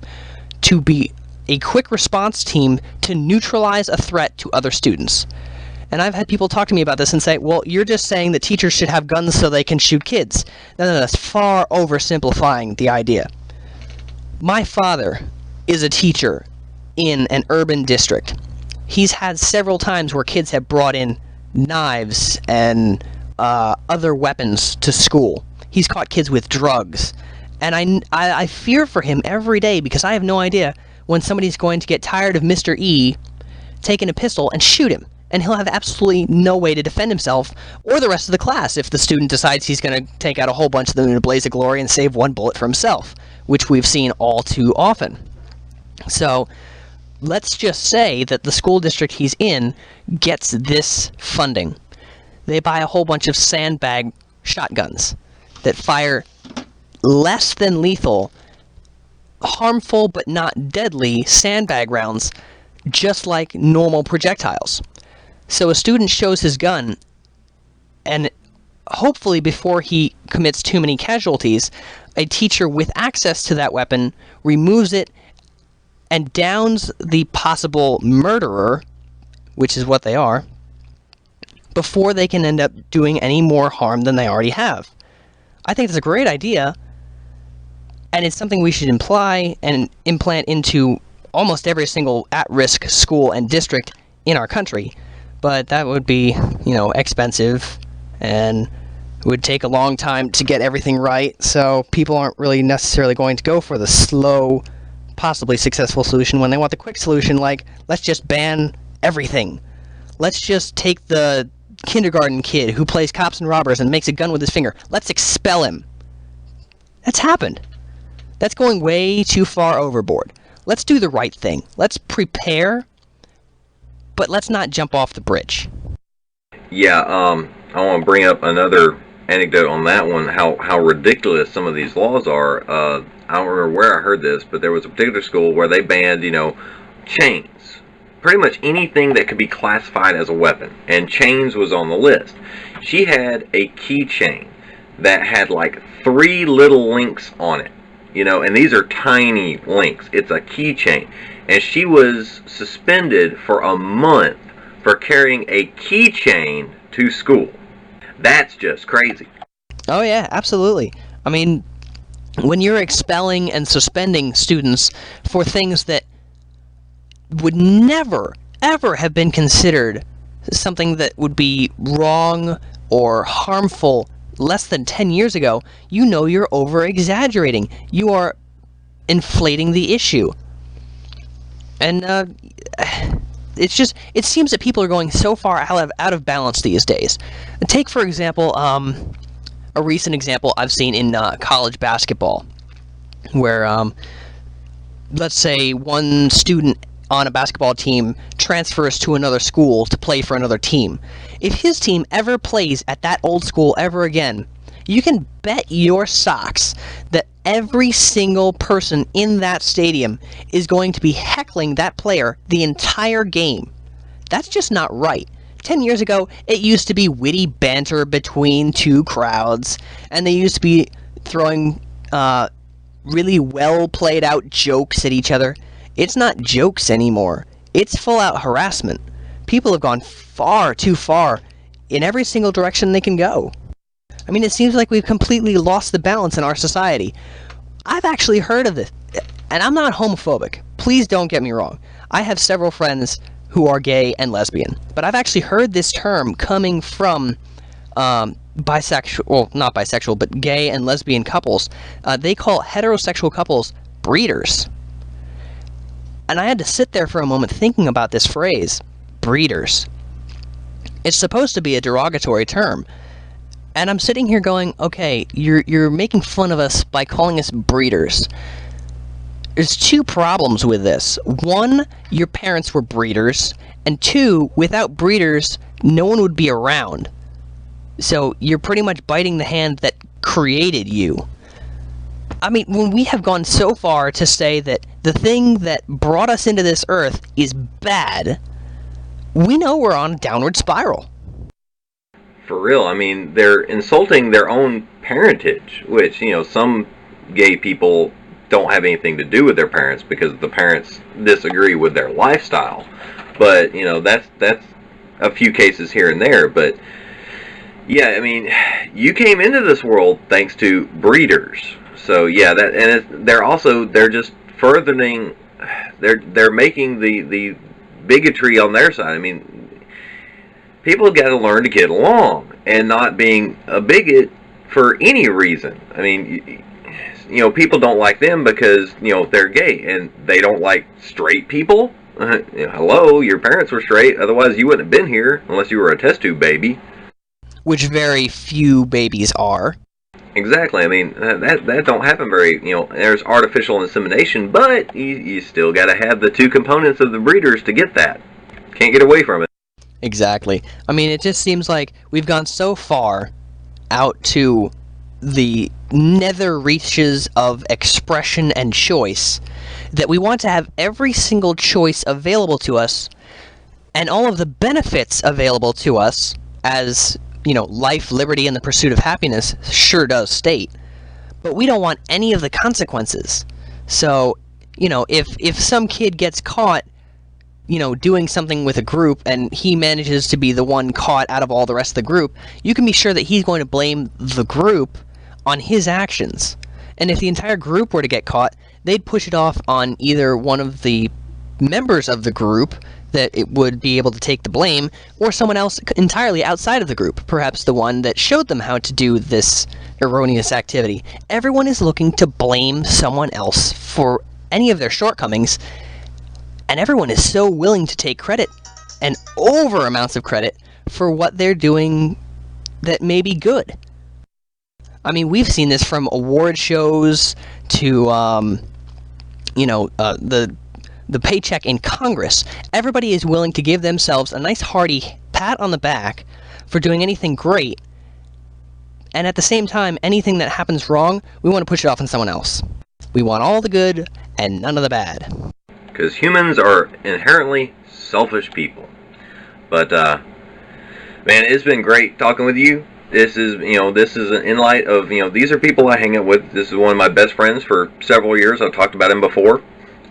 to be a quick response team to neutralize a threat to other students. And I've had people talk to me about this and say, well, you're just saying that teachers should have guns so they can shoot kids. No, that's far oversimplifying the idea. My father is a teacher in an urban district. He's had several times where kids have brought in knives and other weapons to school. He's caught kids with drugs. And I fear for him every day because I have no idea when somebody's going to get tired of Mr. E taking a pistol and shoot him. And he'll have absolutely no way to defend himself or the rest of the class if the student decides he's going to take out a whole bunch of them in a blaze of glory and save one bullet for himself, which we've seen all too often. So let's just say that the school district he's in gets this funding. They buy a whole bunch of sandbag shotguns that fire less than lethal, harmful but not deadly sandbag rounds, just like normal projectiles. So a student shows his gun, and hopefully before he commits too many casualties, a teacher with access to that weapon removes it and downs the possible murderer, which is what they are, before they can end up doing any more harm than they already have. I think it's a great idea, and it's something we should imply and implant into almost every single at-risk school and district in our country. But that would be, expensive, and it would take a long time to get everything right, so people aren't really necessarily going to go for the slow, possibly successful solution when they want the quick solution, like, let's just ban everything. Let's just take the kindergarten kid who plays cops and robbers and makes a gun with his finger. Let's expel him. That's happened. That's going way too far overboard. Let's do the right thing. Let's prepare, but let's not jump off the bridge. Yeah, I want to bring up another anecdote on that one, how ridiculous some of these laws are. I don't remember where I heard this, but there was a particular school where they banned, chains. Pretty much anything that could be classified as a weapon, and chains was on the list. She had a keychain that had like 3 little links on it, and these are tiny links. It's a keychain, and she was suspended for a month for carrying a keychain to school. That's just crazy. Oh yeah, absolutely. I mean, when you're expelling and suspending students for things that would never, ever have been considered something that would be wrong or harmful less than 10 years ago, you're over-exaggerating. You are inflating the issue. And it seems that people are going so far out of balance these days. Take, for example, a recent example I've seen in college basketball, where, let's say, one student on a basketball team transfers to another school to play for another team. If his team ever plays at that old school ever again, you can bet your socks that every single person in that stadium is going to be heckling that player the entire game. That's just not right. 10 years ago, it used to be witty banter between two crowds, and they used to be throwing really well played out jokes at each other. It's not jokes anymore. It's full-out harassment. People have gone far too far in every single direction they can go. I mean, it seems like we've completely lost the balance in our society. I've actually heard of this, and I'm not homophobic. Please don't get me wrong. I have several friends who are gay and lesbian, but I've actually heard this term coming from bisexual, well, not bisexual, but gay and lesbian couples. They call heterosexual couples breeders. And I had to sit there for a moment thinking about this phrase, breeders. It's supposed to be a derogatory term. And I'm sitting here going, okay, you're making fun of us by calling us breeders. There's 2 problems with this. 1, your parents were breeders. And 2, without breeders, no one would be around. So you're pretty much biting the hand that created you. I mean, when we have gone so far to say that the thing that brought us into this earth is bad, we know we're on a downward spiral. For real, I mean, they're insulting their own parentage, which, some gay people don't have anything to do with their parents because the parents disagree with their lifestyle. But, that's a few cases here and there. But, yeah, I mean, you came into this world thanks to breeders. So, yeah, they're just furthering, they're making the bigotry on their side. I mean, people have got to learn to get along and not being a bigot for any reason. I mean, people don't like them because, they're gay, and they don't like straight people. Hello, your parents were straight, otherwise you wouldn't have been here, unless you were a test tube baby. Which very few babies are. Exactly. I mean, that don't happen very, there's artificial insemination, but you still got to have the two components of the breeders to get that. Can't get away from it. Exactly. I mean, it just seems like we've gone so far out to the nether reaches of expression and choice that we want to have every single choice available to us and all of the benefits available to us, as life, liberty, and the pursuit of happiness sure does state. But we don't want any of the consequences. So, if some kid gets caught, doing something with a group, and he manages to be the one caught out of all the rest of the group, you can be sure that he's going to blame the group on his actions. And if the entire group were to get caught, they'd push it off on either one of the members of the group that it would be able to take the blame, or someone else entirely outside of the group, perhaps the one that showed them how to do this erroneous activity. Everyone is looking to blame someone else for any of their shortcomings, and everyone is so willing to take credit, and over amounts of credit, for what they're doing that may be good. I mean, we've seen this from award shows to, the paycheck in Congress. Everybody is willing to give themselves a nice hearty pat on the back for doing anything great, and at the same time, anything that happens wrong, we want to push it off on someone else. We want all the good and none of the bad. Because humans are inherently selfish people. But, man, it's been great talking with you. This is in light of, these are people I hang out with. This is one of my best friends for several years. I've talked about him before.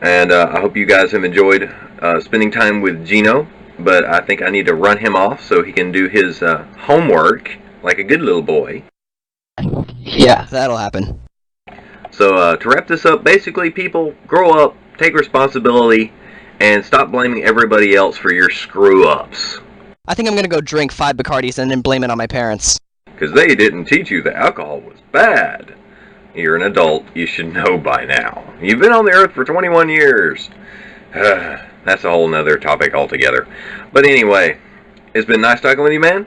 And I hope you guys have enjoyed spending time with Geno. But I think I need to run him off so he can do his homework like a good little boy. Yeah, that'll happen. So to wrap this up, basically, people, grow up, take responsibility, and stop blaming everybody else for your screw-ups. I think I'm going to go drink 5 Bacardis and then blame it on my parents. Because they didn't teach you that alcohol was bad. You're an adult. You should know by now. You've been on the earth for 21 years. That's a whole nother topic altogether. But anyway, it's been nice talking with you, man.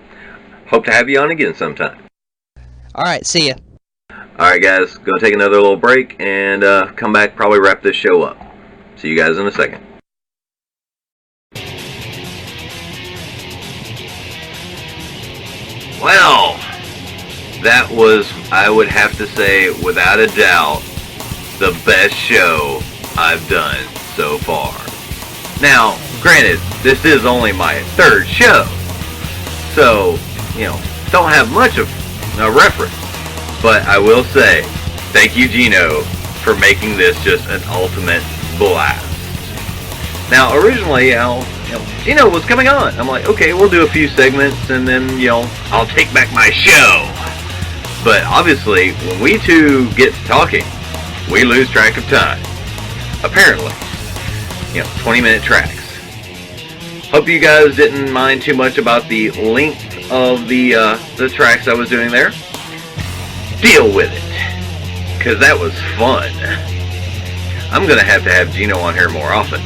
Hope to have you on again sometime. Alright, see ya. Alright, guys. Gonna take another little break and come back, probably wrap this show up. See you guys in a second. Well, that was, I would have to say, without a doubt, the best show I've done so far. Now, granted, this is only my 3rd show, so, don't have much of a reference. But I will say, thank you, Geno, for making this just an ultimate blast. Now, originally, Geno was coming on. I'm like, okay, we'll do a few segments, and then, I'll take back my show. But obviously, when we two get to talking, we lose track of time. Apparently. 20-minute tracks. Hope you guys didn't mind too much about the length of the tracks I was doing there. Deal with it. Because that was fun. I'm going to have Geno on here more often.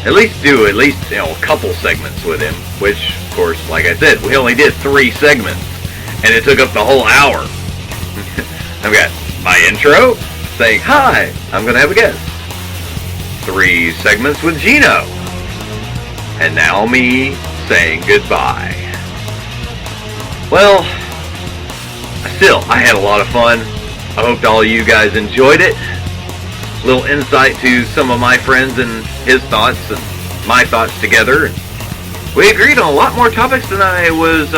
At least a couple segments with him. Which, of course, like I said, we only did 3 segments. And it took up the whole hour. I've got my intro, saying, hi, I'm going to have a guest. 3 segments with Geno. And now me saying goodbye. Well, I had a lot of fun. I hope all you guys enjoyed it. Little insight to some of my friends and his thoughts and my thoughts together. We agreed on a lot more topics than I was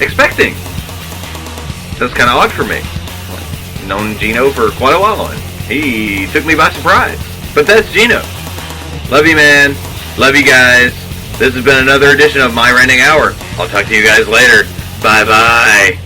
expecting. That's kind of odd for me. I've known Geno for quite a while, and he took me by surprise. But that's Geno. Love you, man. Love you guys. This has been another edition of My Ranting Hour. I'll talk to you guys later. Bye-bye.